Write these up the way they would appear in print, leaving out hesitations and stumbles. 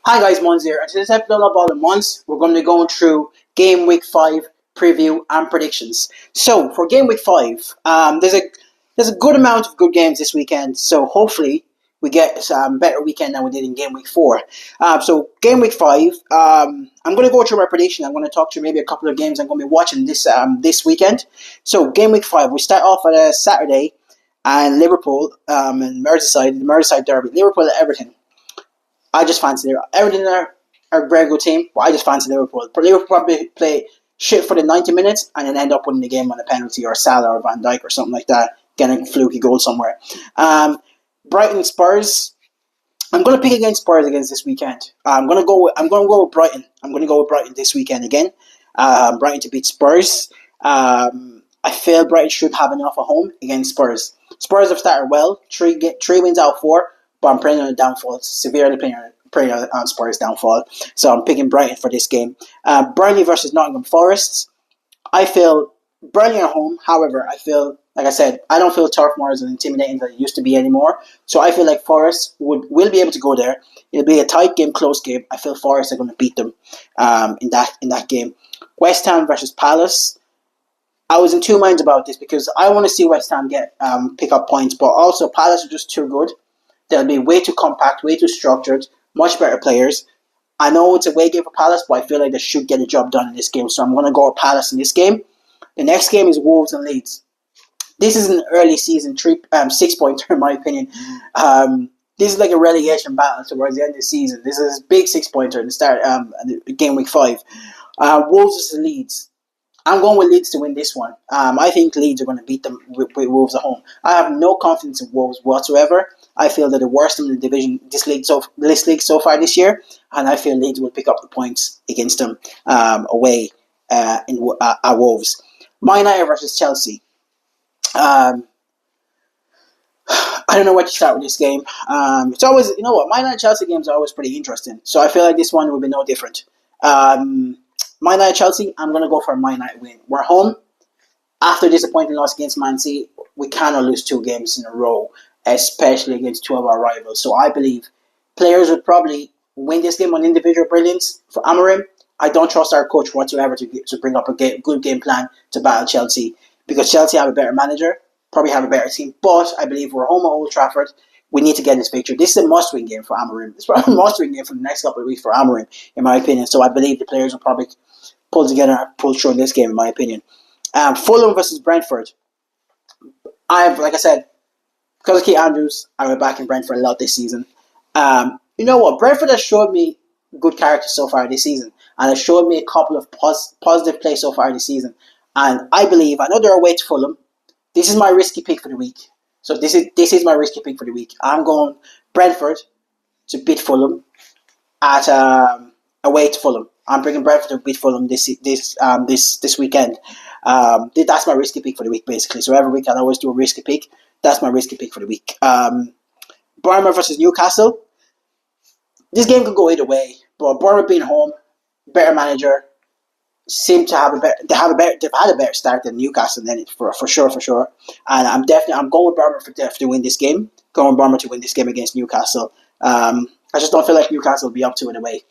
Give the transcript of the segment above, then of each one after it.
Hi guys, Mons here, and today's episode of All the Mons, we're going to be going through Game Week 5 preview and predictions. So, for Game Week 5, there's a good amount of good games this weekend, so hopefully we get some better weekend than we did in Game Week 4. So, Game Week 5, I'm going to go through my prediction. I'm going to talk through maybe a couple of games I'm going to be watching this weekend. So, Game Week 5, we start off on a Saturday, and Liverpool and Merseyside, the Merseyside derby, Liverpool at Everton. I just fancy Liverpool. Everton are a very good team, but I just fancy Liverpool. But Liverpool probably play shit for the 90 minutes and then end up winning the game on a penalty or Salah or Van Dijk or something like that, getting a fluky goal somewhere. Brighton Spurs. I'm going to pick against Spurs against this weekend. I'm going to go with Brighton. I'm going to go with Brighton this weekend again. Brighton to beat Spurs. I feel Brighton should have enough at home against Spurs. Spurs have started well. Three wins out of 4. But I'm praying on a downfall, severely praying on Spurs' downfall. So I'm picking Brighton for this game. Burnley versus Nottingham Forest. I feel Burnley at home. However, I feel, like I said, I don't feel Turf Moor as intimidating as it used to be anymore. So I feel like Forest will be able to go there. It'll be a tight game, close game. I feel Forest are going to beat them in that game. West Ham versus Palace. I was in two minds about this because I want to see West Ham pick up points, but also Palace are just too good. They'll be way too compact, way too structured, much better players. I know it's a away game for Palace, but I feel like they should get a job done in this game. So I'm going to go with Palace in this game. The next game is Wolves and Leeds. This is an early season 6-pointer in my opinion. This is like a relegation battle towards the end of the season. This is a big 6-pointer in the start game week 5. Wolves versus Leeds. I'm going with Leeds to win this one. I think Leeds are going to beat them with Wolves at home. I have no confidence in Wolves whatsoever. I feel they're the worst in the division this league so far this year, and I feel Leeds will pick up the points against them away at Wolves. Man United versus Chelsea. I don't know where to start with this game. It's always, you know what, Man United Chelsea games are always pretty interesting, so I feel like this one will be no different. Man United Chelsea, I'm going to go for a Man United win. We're home. After disappointing loss against Man City, we cannot lose 2 games in a row, especially against 2 of our rivals. So I believe players would probably win this game on individual brilliance. For Amorim, I don't trust our coach whatsoever to bring up a good game plan to battle Chelsea, because Chelsea have a better manager, probably have a better team. But I believe we're home at Old Trafford. We need to get this victory. This is a must-win game for Amorim. It's probably a must-win game for the next couple of weeks for Amorim, in my opinion. So I believe the players will probably pull together and pull through in this game, in my opinion. Fulham versus Brentford. Like I said, because of Keith Andrews, I went back in Brentford a lot this season. You know what? Brentford has showed me good character so far this season, and has showed me a couple of positive plays so far this season. And I believe, I know they're away to Fulham. This is my risky pick for the week. So this is my risky pick for the week. I'm going Brentford to beat Fulham at away to Fulham. I'm bringing Brentford to beat Fulham this weekend. That's my risky pick for the week, basically. So every week I always do a risky pick. That's my risky pick for the week. Bournemouth versus Newcastle. This game could go either way, but Bournemouth being home, better manager, seem to have they've had a better start than Newcastle than it for sure. And I'm going with Bournemouth to win this game. Going with Bournemouth to win this game against Newcastle. I just don't feel like Newcastle will be up to it away.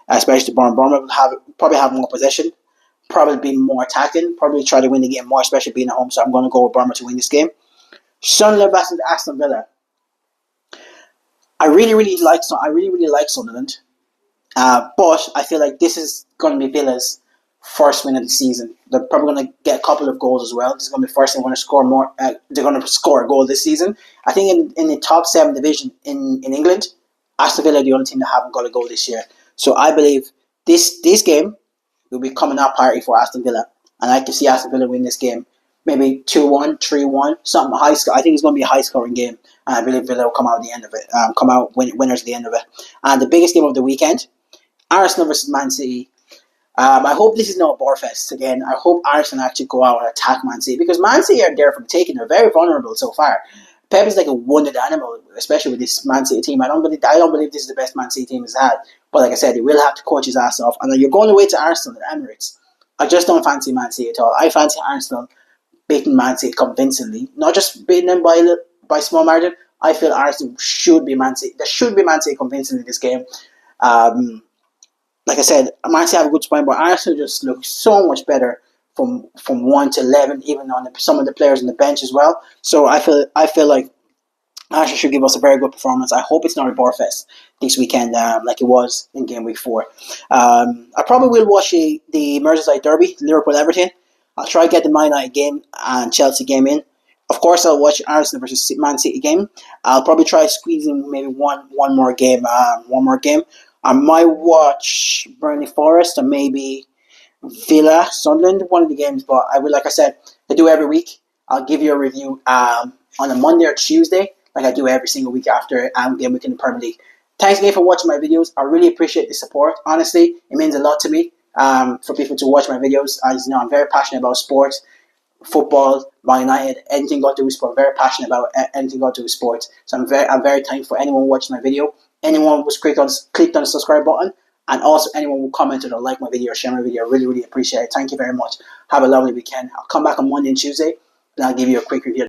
Especially Bournemouth will probably have more possession, probably be more attacking, probably try to win the game more, especially being at home. So I'm going to go with Bournemouth to win this game. Sunderland versus Aston Villa. I really like Sunderland, but I feel like this is going to be Villa's first win of the season. They're probably going to get a couple of goals as well. This is going to be the first thing they're going to score more. They're going to score a goal this season. I think in the top 7 division in England, Aston Villa are the only team that haven't got a goal this year. So I believe this game will be coming out party for Aston Villa, and I can see Aston Villa win this game. Maybe 2-1, 3-1, something high score. I think it's going to be a high scoring game, and I believe Villa will come out at the end of it. Winners at the end of it. And the biggest game of the weekend, Arsenal versus Man City. I hope this is not a Borefest again. I hope Arsenal actually go out and attack Man City, because Man City are there for the taking. They're very vulnerable so far. Pep is like a wounded animal, especially with this Man City team. I don't believe this is the best Man City team he's had. But like I said, he will have to coach his ass off. And you're going away to Arsenal at Emirates. I just don't fancy Man City at all. I fancy Arsenal beating Man City convincingly, not just beating them by small margin. I feel Arsenal should be Man City. There should be Man City convincingly in this game. Like I said, Man City have a good spine, but Arsenal just look so much better from 1 to 11, even on some of the players on the bench as well. So I feel like Arsenal should give us a very good performance. I hope it's not a bar fest this weekend, like it was in game week 4. I probably will watch the Merseyside derby, Liverpool Everton. I'll try to get the Man United game and Chelsea game in. Of course, I'll watch Arsenal versus Man City game. I'll probably try to squeeze in maybe one more game. One more game. I might watch Burnley Forest and maybe Villa, Sunderland, one of the games. But I will, like I said, I do every week. I'll give you a review on a Monday or Tuesday, like I do every single week after game week in the Premier League. Thanks again for watching my videos. I really appreciate the support. Honestly, it means a lot to me for people to watch my videos. As you know, I'm very passionate about sports, football, Man United, anything got to do with sport. I'm very passionate about anything got to do with sports. So I'm very thankful for anyone watching my video. Anyone who's clicked on the subscribe button, and also anyone who commented or liked my video or shared my video. I really, really appreciate it. Thank you very much. Have a lovely weekend. I'll come back on Monday and Tuesday, and I'll give you a quick review.